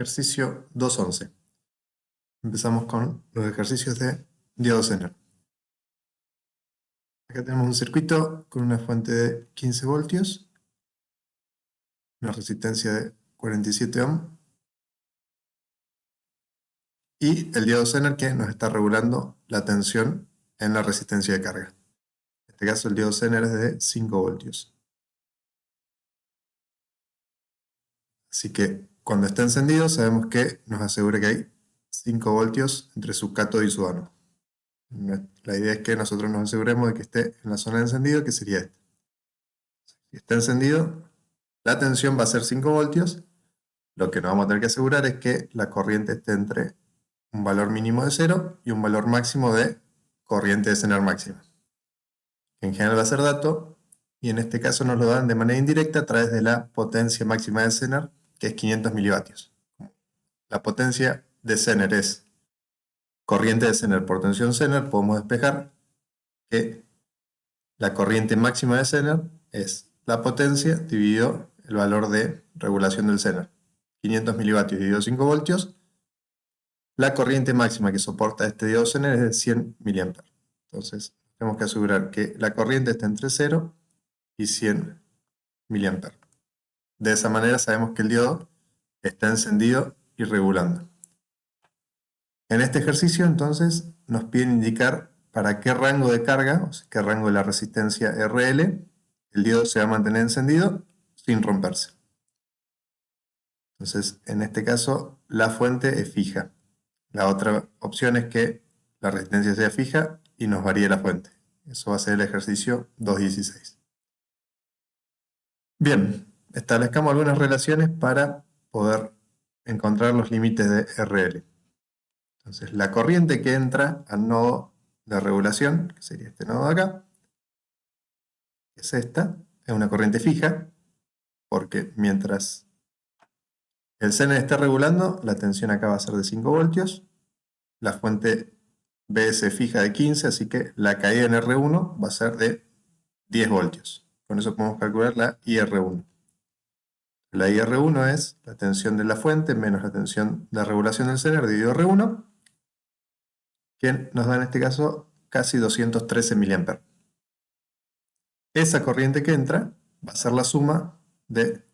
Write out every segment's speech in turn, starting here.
Ejercicio 2.11. Empezamos con los ejercicios de diodo Zener. Acá tenemos un circuito con una fuente de 15 voltios, una resistencia de 47 ohm y el diodo Zener que nos está regulando la tensión en la resistencia de carga. En este caso el diodo Zener es de 5 voltios. Así que cuando está encendido sabemos que nos asegura que hay 5 voltios entre su cátodo y su ánodo. La idea es que nosotros nos aseguremos de que esté en la zona de encendido, que sería esta. Si está encendido, la tensión va a ser 5 voltios. Lo que nos vamos a tener que asegurar es que la corriente esté entre un valor mínimo de 0 y un valor máximo de corriente de Zener máxima. En general va a ser dato, y en este caso nos lo dan de manera indirecta a través de la potencia máxima de Zener, que es 500 milivatios. La potencia de Zener es corriente de Zener por tensión Zener, podemos despejar que la corriente máxima de Zener es la potencia dividido el valor de regulación del Zener. 500 milivatios dividido 5 voltios. La corriente máxima que soporta este diodo Zener es de 100 mA. Entonces, tenemos que asegurar que la corriente está entre 0 y 100 mA. De esa manera sabemos que el diodo está encendido y regulando. En este ejercicio, entonces, nos piden indicar para qué rango de carga, o sea, qué rango de la resistencia RL, el diodo se va a mantener encendido sin romperse. Entonces, en este caso, la fuente es fija. La otra opción es que la resistencia sea fija y nos varíe la fuente. Eso va a ser el ejercicio 2.16. Bien, establezcamos algunas relaciones para poder encontrar los límites de RL. Entonces, la corriente que entra al nodo de regulación, que sería este nodo de acá, es esta, es una corriente fija, porque mientras el Zener esté regulando, la tensión acá va a ser de 5 voltios, la fuente BS fija de 15, así que la caída en R1 va a ser de 10 voltios. Con eso podemos calcular la IR1. La IR1 es la tensión de la fuente menos la tensión de regulación del Zener dividido R1, que nos da en este caso casi 213 mA. Esa corriente que entra va a ser la suma de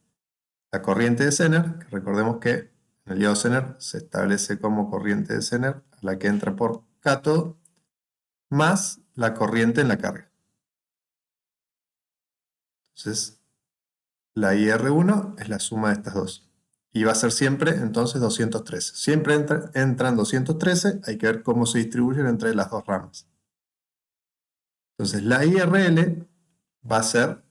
la corriente de Zener, que recordemos que en el diodo Zener se establece como corriente de Zener a la que entra por cátodo, más la corriente en la carga. Entonces, la IR1 es la suma de estas dos. Y va a ser siempre, entonces, 213. Siempre entran 213, hay que ver cómo se distribuyen entre las dos ramas. Entonces, la IRL va a ser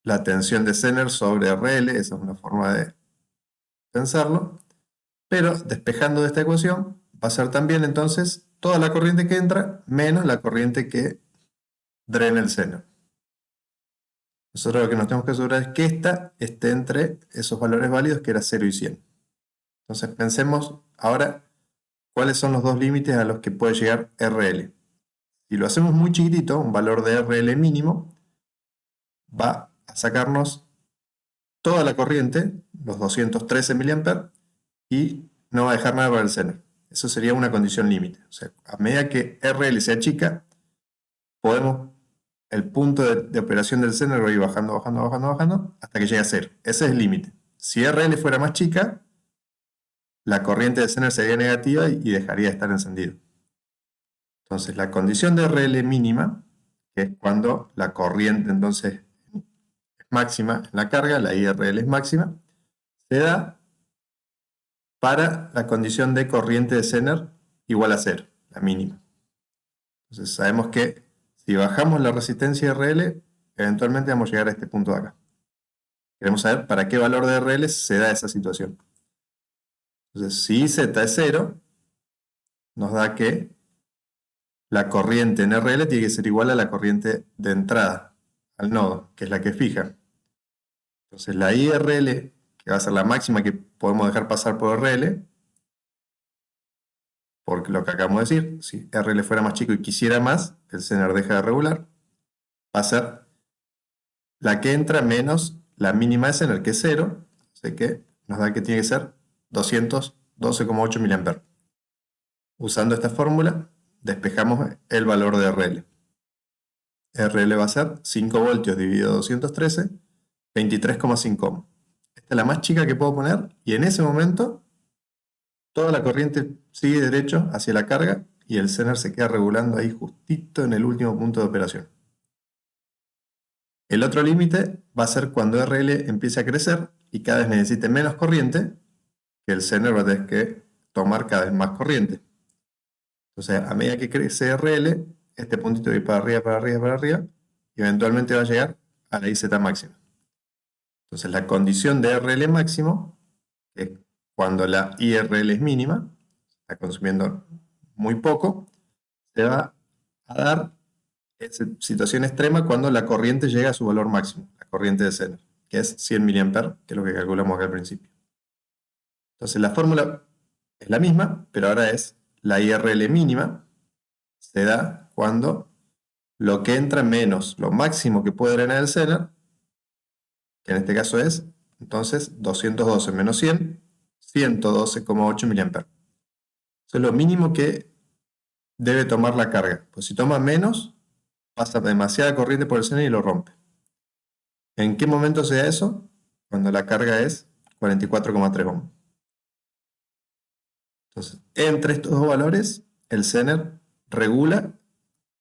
la tensión de Zener sobre RL, esa es una forma de pensarlo. Pero despejando de esta ecuación, va a ser también entonces toda la corriente que entra menos la corriente que drena el Zener. Nosotros lo que nos tenemos que asegurar es que esta esté entre esos valores válidos que era 0 y 100. Entonces pensemos ahora cuáles son los dos límites a los que puede llegar RL. Si lo hacemos muy chiquitito, un valor de RL mínimo, va a sacarnos toda la corriente, los 213 mA, y no va a dejar nada para el Zener. Eso sería una condición límite. O sea, a medida que RL se achica, el punto de operación del Zener va a ir bajando, bajando, bajando, bajando, hasta que llegue a 0. Ese es el límite. Si RL fuera más chica, la corriente de Zener sería negativa y dejaría de estar encendido. Entonces, la condición de RL mínima, que es cuando la corriente entonces es máxima en la carga, la IRL es máxima, se da para la condición de corriente de Zener igual a 0, la mínima. Entonces sabemos que si bajamos la resistencia RL, eventualmente vamos a llegar a este punto de acá. Queremos saber para qué valor de RL se da esa situación. Entonces, si Z es 0, nos da que la corriente en RL tiene que ser igual a la corriente de entrada al nodo, que es la que fija. Entonces la IRL, que va a ser la máxima que podemos dejar pasar por RL, porque lo que acabamos de decir, si RL fuera más chico y quisiera más, el Zener deja de regular, va a ser la que entra menos la mínima de Zener, que es 0, así que nos da que tiene que ser 212,8 mA. Usando esta fórmula, despejamos el valor de RL. RL va a ser 5 voltios dividido 213, 23,5 ohms. Esta es la más chica que puedo poner y en ese momento toda la corriente sigue derecho hacia la carga y el Zener se queda regulando ahí justito en el último punto de operación. El otro límite va a ser cuando RL empiece a crecer y cada vez necesite menos corriente, que el Zener va a tener que tomar cada vez más corriente. Entonces, a medida que crece RL, este puntito va a ir para arriba, para arriba, para arriba, y eventualmente va a llegar a la IZ máxima. Entonces, la condición de RL máximo, que es cuando la IRL es mínima, está consumiendo muy poco, se va a dar en situación extrema cuando la corriente llega a su valor máximo, la corriente de Zener, que es 100 mA, que es lo que calculamos acá al principio. Entonces, la fórmula es la misma, pero ahora es la IRL mínima, se da cuando lo que entra menos lo máximo que puede drenar el Zener, que en este caso es, entonces, 212 menos 100, 112,8 mA. Eso es lo mínimo que debe tomar la carga. Pues si toma menos, pasa demasiada corriente por el Zener y lo rompe. ¿En qué momento se da eso? Cuando la carga es 44,3 ohms. Entonces, entre estos dos valores, el Zener regula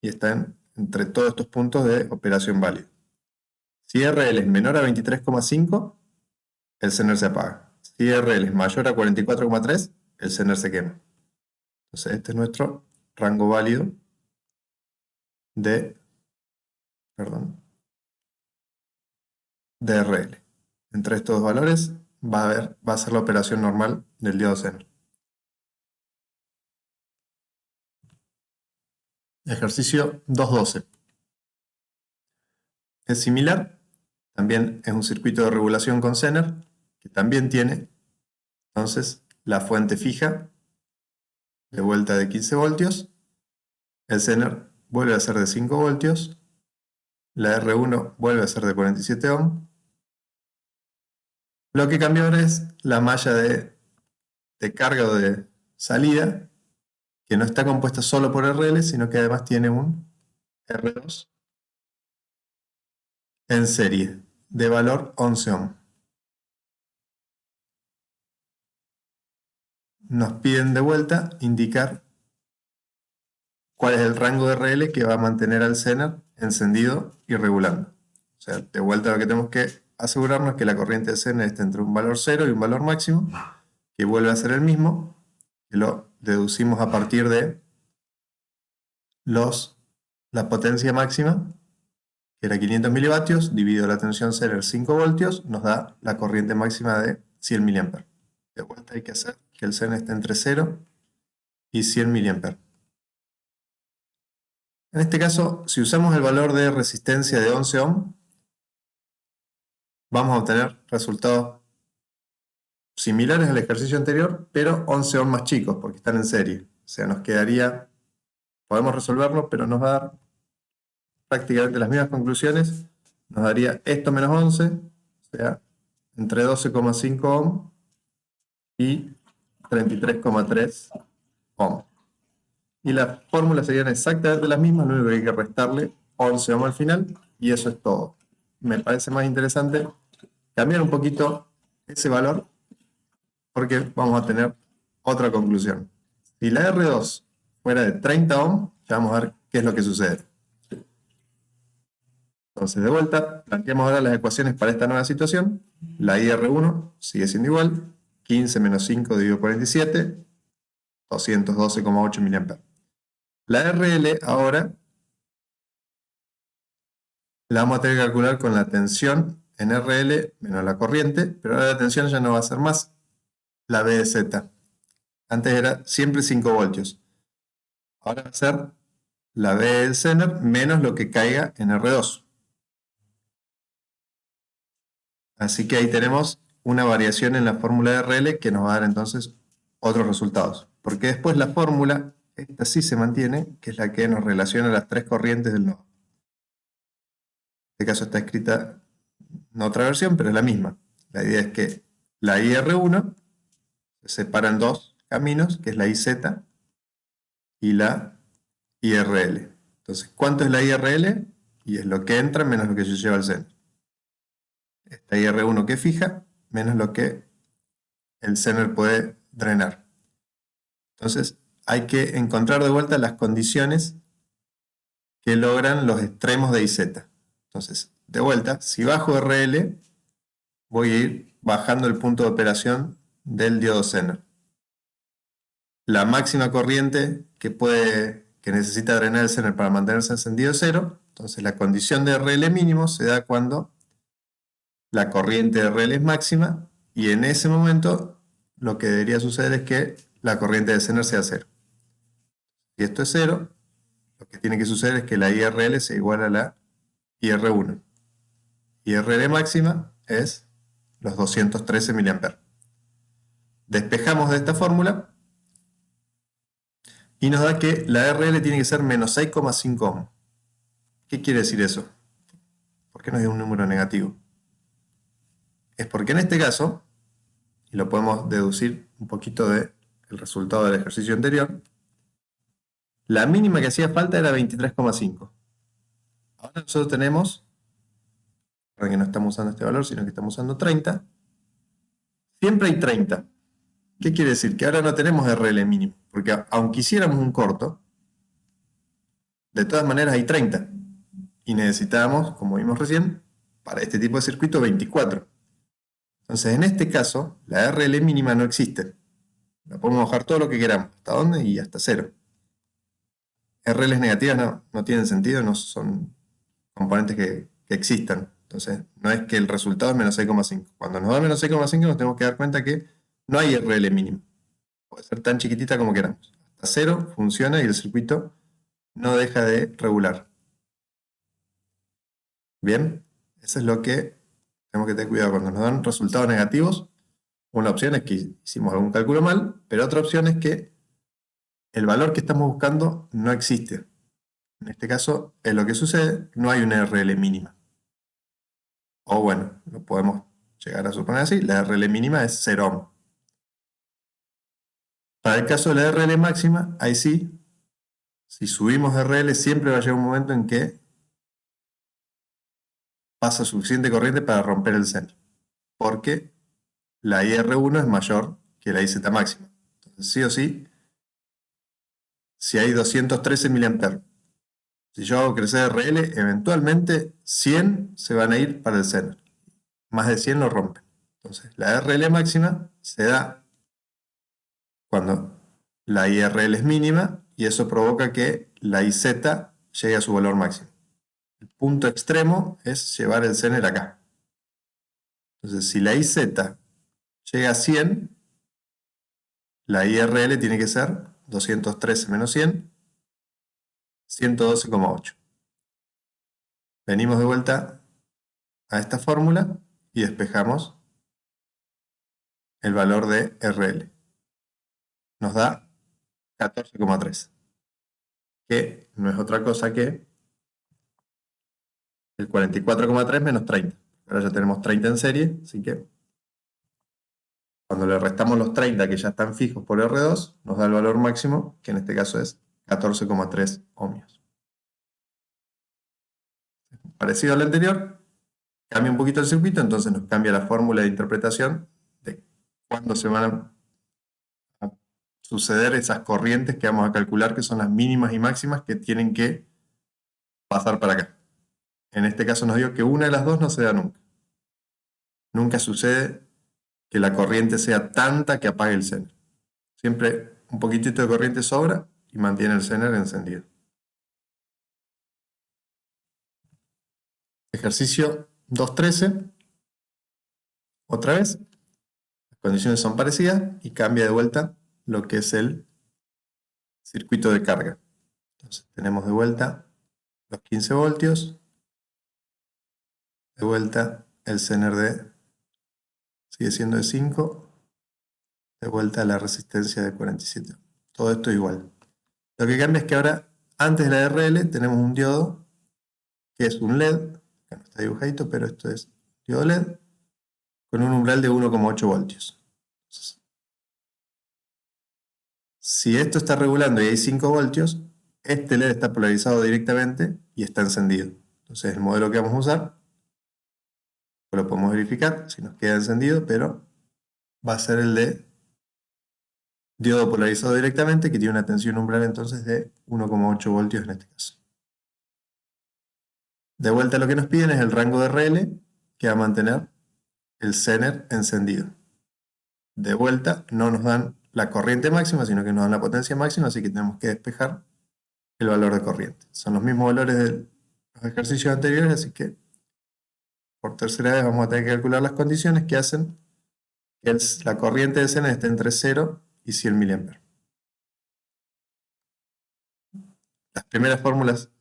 y está entre todos estos puntos de operación válida. Si RL es menor a 23,5, el Zener se apaga. Si RL es mayor a 44,3, el Zener se quema. Entonces este es nuestro rango válido de RL. Entre estos dos valores va a ser la operación normal del diodo Zener. Ejercicio 2.12. Es similar, también es un circuito de regulación con Zener, que también tiene entonces la fuente fija de vuelta de 15 voltios, el Zener vuelve a ser de 5 voltios, la R1 vuelve a ser de 47 ohms. Lo que cambia ahora es la malla de carga o de salida, que no está compuesta solo por RL, sino que además tiene un R2 en serie de valor 11 ohms. Nos piden de vuelta indicar cuál es el rango de RL que va a mantener al Zener encendido y regulando. O sea, de vuelta lo que tenemos que asegurarnos es que la corriente de Zener esté entre un valor 0 y un valor máximo, que vuelve a ser el mismo, que lo deducimos a partir de la potencia máxima, que era 500 milivatios, dividido la tensión Zener 5 voltios, nos da la corriente máxima de 100 mA. De vuelta hay que hacer que el Zener esté entre 0 y 100 mA. En este caso, si usamos el valor de resistencia de 11 ohms, vamos a obtener resultados similares al ejercicio anterior, pero 11 ohms más chicos, porque están en serie. O sea, nos quedaría, podemos resolverlo, pero nos va a dar prácticamente las mismas conclusiones. Nos daría esto menos 11, o sea, entre 12,5 ohms y 33,3 ohms. Y las fórmulas serían exactamente las mismas, lo único que hay que restarle 11 ohms al final, y eso es todo. Me parece más interesante cambiar un poquito ese valor, porque vamos a tener otra conclusión. Si la R2 fuera de 30 ohms, ya vamos a ver qué es lo que sucede. Entonces, de vuelta, planteamos ahora las ecuaciones para esta nueva situación. La IR1 sigue siendo igual, 15 menos 5 dividido por 47, 212,8 mA. La RL ahora la vamos a tener que calcular con la tensión en RL menos la corriente, pero ahora la tensión ya no va a ser más la B de Z. Antes era siempre 5 voltios. Ahora va a ser la B del Zener menos lo que caiga en R2. Así que ahí tenemos una variación en la fórmula de RL que nos va a dar entonces otros resultados. Porque después la fórmula, esta sí se mantiene, que es la que nos relaciona las tres corrientes del nodo. En este caso está escrita otra versión, pero es la misma. La idea es que la IR1 se separa en dos caminos, que es la IZ y la IRL. Entonces, ¿cuánto es la IRL? Y es lo que entra menos lo que se lleva al seno. Esta IR1 que fija, menos lo que el Zener puede drenar. Entonces, hay que encontrar de vuelta las condiciones que logran los extremos de IZ. Entonces, de vuelta, si bajo RL, voy a ir bajando el punto de operación del diodo Zener. La máxima corriente que necesita drenar el Zener para mantenerse encendido es 0. Entonces, la condición de RL mínimo se da cuando la corriente de RL es máxima, y en ese momento lo que debería suceder es que la corriente de Zener sea 0. Si esto es 0, lo que tiene que suceder es que la IRL sea igual a la IR1. IRL máxima es los 213 mA. Despejamos de esta fórmula y nos da que la RL tiene que ser menos 6,5 ohm. ¿Qué quiere decir eso? ¿Por qué nos dio un número negativo? Es porque en este caso, y lo podemos deducir un poquito del resultado del ejercicio anterior, la mínima que hacía falta era 23,5. Ahora nosotros tenemos, para que no estamos usando este valor, sino que estamos usando 30. Siempre hay 30. ¿Qué quiere decir? Que ahora no tenemos RL mínimo, porque aunque hiciéramos un corto, de todas maneras hay 30. Y necesitábamos, como vimos recién, para este tipo de circuito 24. Entonces, en este caso, la RL mínima no existe. La podemos bajar todo lo que queramos. ¿Hasta dónde? Y hasta 0. RLs negativas no tienen sentido, no son componentes que existan. Entonces, no es que el resultado es menos 6,5. Cuando nos da menos 6,5 nos tenemos que dar cuenta que no hay RL mínimo. Puede ser tan chiquitita como queramos. Hasta 0 funciona y el circuito no deja de regular. Bien, eso es lo que tenemos que tener cuidado cuando nos dan resultados negativos. Una opción es que hicimos algún cálculo mal, pero otra opción es que el valor que estamos buscando no existe. En este caso, es lo que sucede, no hay una RL mínima. O bueno, lo podemos llegar a suponer así, la RL mínima es 0 ohm. Para el caso de la RL máxima, ahí sí, si subimos RL siempre va a llegar un momento en que pasa suficiente corriente para romper el Zener, porque la IR1 es mayor que la IZ máxima. Entonces, sí o sí, si hay 213 mA, si yo hago crecer RL, eventualmente 100 se van a ir para el Zener. Más de 100 lo rompen. Entonces, la RL máxima se da cuando la IRL es mínima y eso provoca que la IZ llegue a su valor máximo. El punto extremo es llevar el Zener acá. Entonces, si la IZ llega a 100, la IRL tiene que ser 213 menos 100, 112,8. Venimos de vuelta a esta fórmula y despejamos el valor de RL. Nos da 14,3, que no es otra cosa que el 44,3 menos 30. Ahora ya tenemos 30 en serie, así que cuando le restamos los 30 que ya están fijos por R2, nos da el valor máximo, que en este caso es 14,3 ohmios. Parecido al anterior, cambia un poquito el circuito, entonces nos cambia la fórmula de interpretación de cuándo se van a suceder esas corrientes que vamos a calcular, que son las mínimas y máximas que tienen que pasar para acá. En este caso nos dio que una de las dos no se da nunca. Nunca sucede que la corriente sea tanta que apague el Zener. Siempre un poquitito de corriente sobra y mantiene el Zener encendido. Ejercicio 2.13. Otra vez, las condiciones son parecidas y cambia de vuelta lo que es el circuito de carga. Entonces tenemos de vuelta los 15 voltios, de vuelta el Zener sigue siendo de 5, de vuelta la resistencia de 47. Todo esto igual. Lo que cambia es que ahora, antes de la RL, tenemos un diodo que es un LED, acá no está dibujadito, pero esto es diodo LED, con un umbral de 1,8 voltios. Entonces, si esto está regulando y hay 5 voltios, este LED está polarizado directamente y está encendido. Entonces el modelo que vamos a usar, pues lo podemos verificar si nos queda encendido, pero va a ser el de diodo polarizado directamente, que tiene una tensión umbral entonces de 1,8 voltios en este caso. De vuelta lo que nos piden es el rango de RL que va a mantener el Zener encendido. De vuelta no nos dan la corriente máxima, sino que nos dan la potencia máxima, así que tenemos que despejar el valor de corriente. Son los mismos valores de los ejercicios anteriores, así que por tercera vez vamos a tener que calcular las condiciones que hacen que la corriente de Zener esté entre 0 y 100 mA. Las primeras fórmulas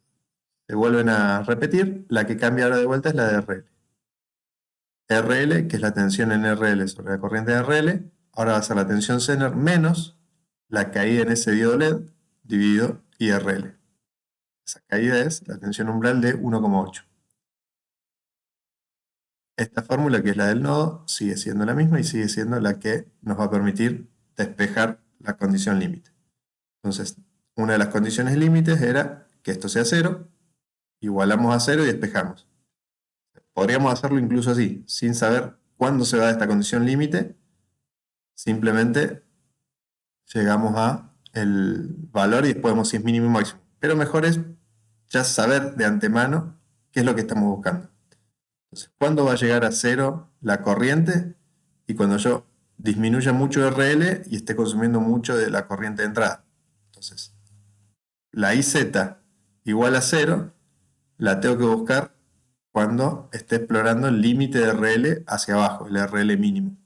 se vuelven a repetir, la que cambia ahora de vuelta es la de RL. RL, que es la tensión en RL sobre la corriente de RL, ahora va a ser la tensión Zener menos la caída en ese diodo LED dividido IRL. Esa caída es la tensión umbral de 1,8. Esta fórmula, que es la del nodo, sigue siendo la misma y sigue siendo la que nos va a permitir despejar la condición límite. Entonces, una de las condiciones límites era que esto sea 0, igualamos a 0 y despejamos. Podríamos hacerlo incluso así, sin saber cuándo se va a esta condición límite, simplemente llegamos a el valor y después vemos si es mínimo o máximo. Pero mejor es ya saber de antemano qué es lo que estamos buscando. Entonces, ¿cuándo va a llegar a 0 la corriente? Y cuando yo disminuya mucho RL y esté consumiendo mucho de la corriente de entrada. Entonces, la IZ igual a 0 la tengo que buscar cuando esté explorando el límite de RL hacia abajo, el RL mínimo.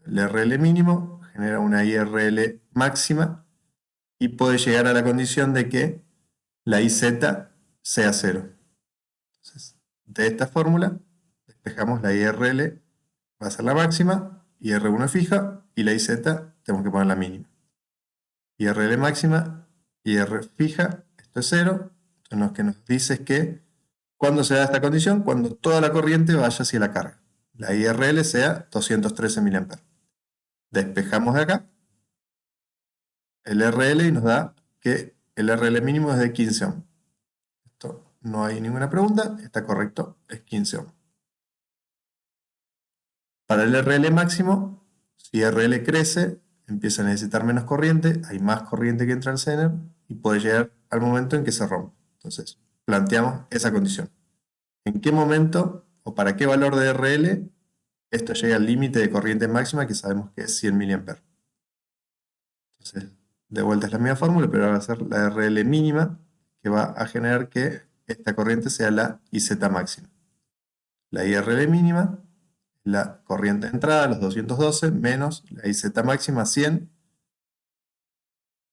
El RL mínimo genera una IRL máxima y puede llegar a la condición de que la IZ sea 0. Entonces, de esta fórmula, despejamos la IRL, va a ser la máxima, IR1 es fija, y la IZ tenemos que poner la mínima. IRL máxima, IR fija, esto es 0. Entonces lo que nos dice es que, ¿cuándo se da esta condición? Cuando toda la corriente vaya hacia la carga. La IRL sea 213 mA. Despejamos de acá el RL y nos da que el RL mínimo es de 15 ohm. Esto no hay ninguna pregunta, está correcto, es 15 ohm. Para el RL máximo, si RL crece, empieza a necesitar menos corriente, hay más corriente que entra al Zener y puede llegar al momento en que se rompe. Entonces, planteamos esa condición. ¿En qué momento o para qué valor de RL esto llega al límite de corriente máxima, que sabemos que es 100 mA? Entonces, de vuelta es la misma fórmula, pero ahora va a ser la RL mínima, que va a generar que esta corriente sea la IZ máxima. La IRL mínima, la corriente de entrada, los 212, menos la IZ máxima, 100.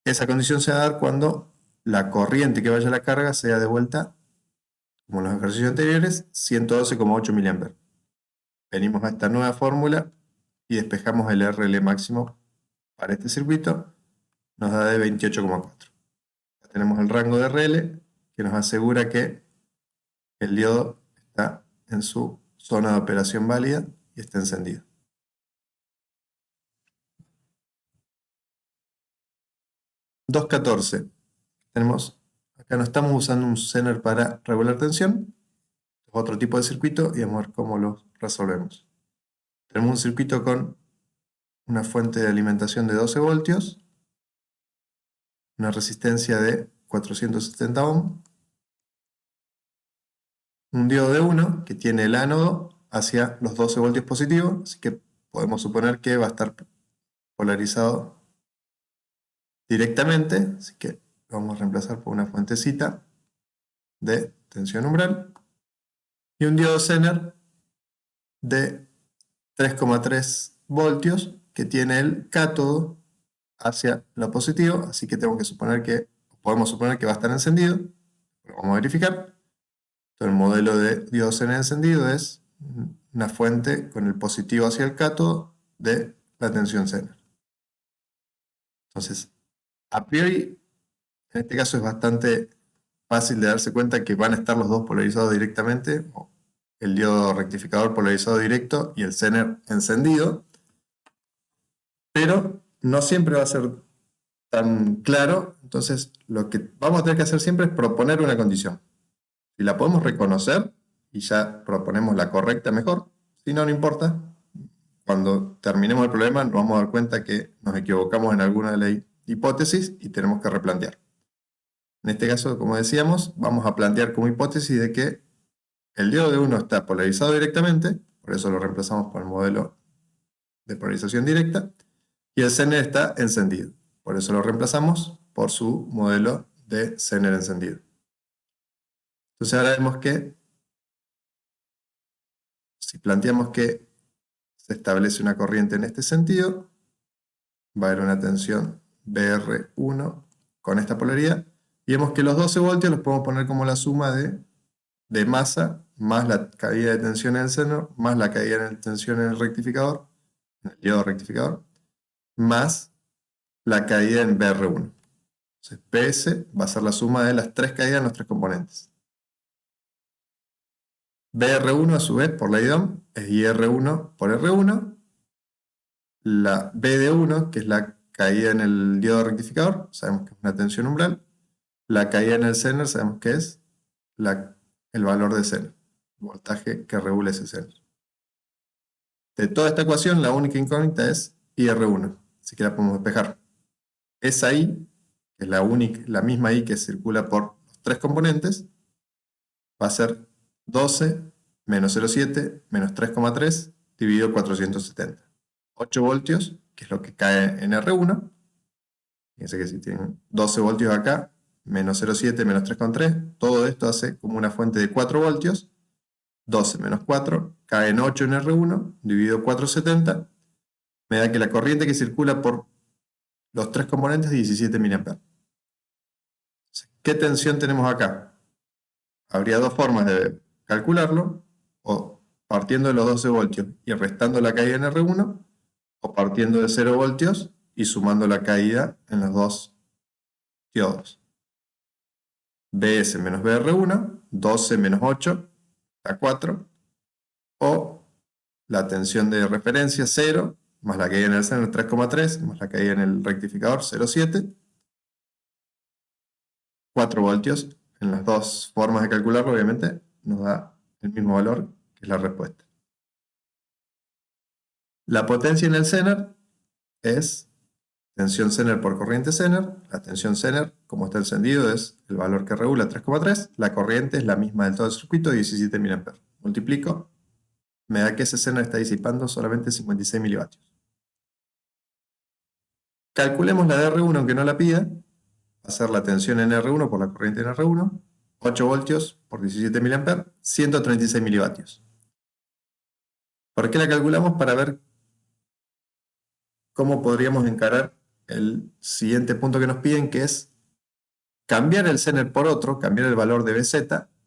Esa condición se va a dar cuando la corriente que vaya a la carga sea de vuelta, como en los ejercicios anteriores, 112,8 mA. Venimos a esta nueva fórmula y despejamos el RL máximo para este circuito, nos da de 28,4. Tenemos el rango de RL que nos asegura que el diodo está en su zona de operación válida y está encendido. .214. Acá no estamos usando un Zener para regular tensión, es otro tipo de circuito y vamos a ver cómo lo resolvemos. Tenemos un circuito con una fuente de alimentación de 12 voltios, una resistencia de 470 ohm, un diodo de 1 que tiene el ánodo hacia los 12 voltios positivos, así que podemos suponer que va a estar polarizado directamente, así que lo vamos a reemplazar por una fuentecita de tensión umbral y un diodo Zener de 3,3 voltios que tiene el cátodo hacia lo positivo, así que podemos suponer que va a estar encendido. Lo vamos a verificar. Entonces, el modelo de diodo Zener encendido es una fuente con el positivo hacia el cátodo de la tensión Zener. Entonces, a priori, en este caso es bastante fácil de darse cuenta que van a estar los dos polarizados directamente, o el diodo rectificador polarizado directo y el Zener encendido, pero no siempre va a ser tan claro. Entonces lo que vamos a tener que hacer siempre es proponer una condición. Si la podemos reconocer y ya proponemos la correcta, mejor. Si no, no importa. Cuando terminemos el problema nos vamos a dar cuenta que nos equivocamos en alguna de las hipótesis y tenemos que replantear. En este caso, como decíamos, vamos a plantear como hipótesis de que el diodo de 1 está polarizado directamente, por eso lo reemplazamos por el modelo de polarización directa, y el Zener está encendido, por eso lo reemplazamos por su modelo de Zener encendido. Entonces ahora vemos que si planteamos que se establece una corriente en este sentido, va a haber una tensión BR1 con esta polaridad, y vemos que los 12 voltios los podemos poner como la suma de masa más la caída de tensión en el Zener, más la caída de tensión en el rectificador, en el diodo rectificador, más la caída en BR1. Entonces PS va a ser la suma de las tres caídas en los tres componentes. BR1 a su vez por la IDOM es IR1 por R1. La BD1, que es la caída en el diodo rectificador, sabemos que es una tensión umbral. La caída en el Zener sabemos que es el valor de Zener, el voltaje que regula ese Zener. De toda esta ecuación, la única incógnita es IR1, así que la podemos despejar. Esa I, que es la misma I que circula por los tres componentes, va a ser 12 menos 0,7 menos 3,3 dividido 470. 8 voltios, que es lo que cae en R1. Fíjense que si tienen 12 voltios acá, menos 0,7 menos 3,3, todo esto hace como una fuente de 4 voltios. 12 menos 4 cae en 8 en R1, dividido 470, me da que la corriente que circula por los tres componentes es 17 mA. ¿Qué tensión tenemos acá? Habría dos formas de calcularlo, o partiendo de los 12 voltios y restando la caída en R1, o partiendo de 0 voltios y sumando la caída en los dos diodos. BS menos BR1, 12 menos 8, da 4, o la tensión de referencia 0, más la caída en el Zener 3,3, más la caída en el rectificador 0,7, 4 voltios. En las dos formas de calcularlo, obviamente, nos da el mismo valor, que es la respuesta. La potencia en el Zener es tensión Zener por corriente Zener. La tensión Zener, como está encendido, es el valor que regula 3,3. La corriente es la misma del todo el circuito, 17 mA. Multiplico, me da que ese Zener está disipando solamente 56 milivatio. Calculemos la de R1 aunque no la pida. Va a ser la tensión en R1 por la corriente en R1. 8 voltios por 17 mA, 136 milivatios. ¿Por qué la calculamos? Para ver cómo podríamos encarar el siguiente punto que nos piden, que es cambiar el Zener por otro, cambiar el valor de BZ,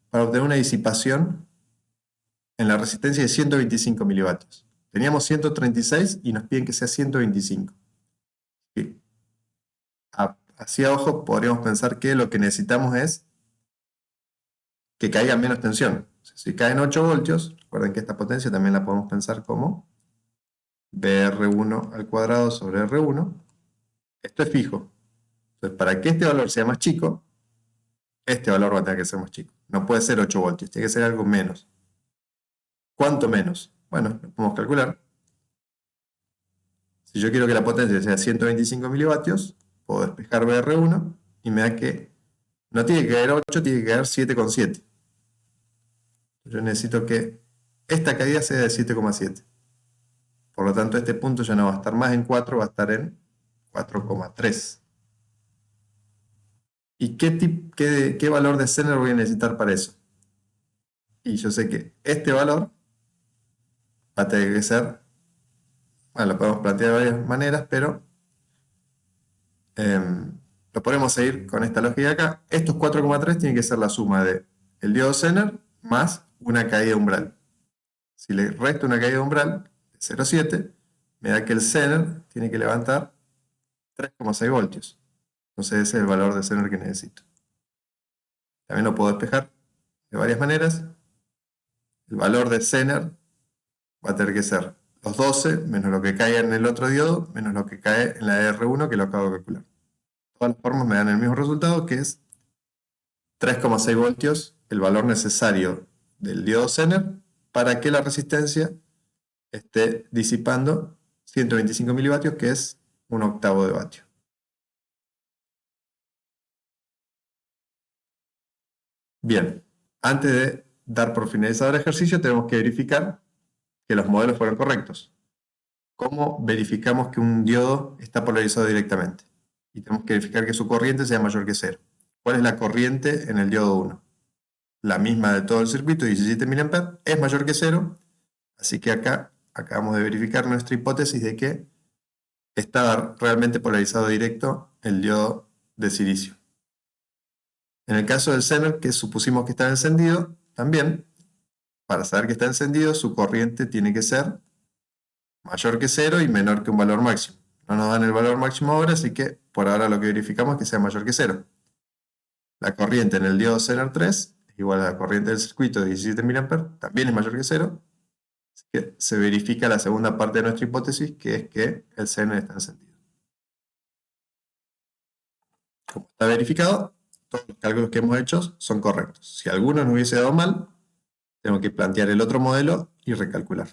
para obtener una disipación en la resistencia de 125 milivatios. Teníamos 136 y nos piden que sea 125. Así a ojo podríamos pensar que lo que necesitamos es que caiga menos tensión. Si caen 8 voltios, recuerden que esta potencia también la podemos pensar como BR1 al cuadrado sobre R1. Esto es fijo. Entonces, para que este valor sea más chico, este valor va a tener que ser más chico. No puede ser 8 voltios, tiene que ser algo menos. ¿Cuánto menos? Bueno, lo podemos calcular. Si yo quiero que la potencia sea 125 milivatios, puedo despejar BR1 y me da que no tiene que caer 8, tiene que caer 7,7. Yo necesito que esta caída sea de 7,7. Por lo tanto, este punto ya no va a estar más en 4, va a estar en 4,3. ¿Y qué valor de Zener voy a necesitar para eso? Y yo sé que este valor va a tener que ser, bueno, lo podemos plantear de varias maneras, pero lo podemos seguir con esta lógica acá. Estos 4,3 tienen que ser la suma de el diodo Zener más una caída umbral. Si le resto una caída umbral de 0,7, me da que el Zener tiene que levantar 3,6 voltios. Entonces ese es el valor de Zener que necesito. También lo puedo despejar de varias maneras. el valor de Zener va a tener que ser los 12 menos lo que cae en el otro diodo, menos lo que cae en la R1 que lo acabo de calcular. Todas las formas me dan el mismo resultado, que es 3,6 voltios, el valor necesario del diodo Zener para que la resistencia esté disipando 125 milivatios, que es un octavo de vatio. Bien, antes de dar por finalizado el ejercicio, tenemos que verificar que los modelos fueron correctos. ¿Cómo verificamos que un diodo está polarizado directamente? Y tenemos que verificar que su corriente sea mayor que 0. ¿Cuál es la corriente en el diodo 1? La misma de todo el circuito, 17 mA, es mayor que 0, así que acá acabamos de verificar nuestra hipótesis de que está realmente polarizado directo el diodo de silicio. En el caso del Zener, que supusimos que está encendido, también, para saber que está encendido, su corriente tiene que ser mayor que 0 y menor que un valor máximo. No nos dan el valor máximo ahora, así que por ahora lo que verificamos es que sea mayor que 0. La corriente en el diodo Zener 3 es igual a la corriente del circuito de 17 mA, también es mayor que 0. Así que se verifica la segunda parte de nuestra hipótesis, que es que el Zener está encendido. Como está verificado, todos los cálculos que hemos hecho son correctos. Si alguno nos hubiese dado mal, tenemos que plantear el otro modelo y recalcular.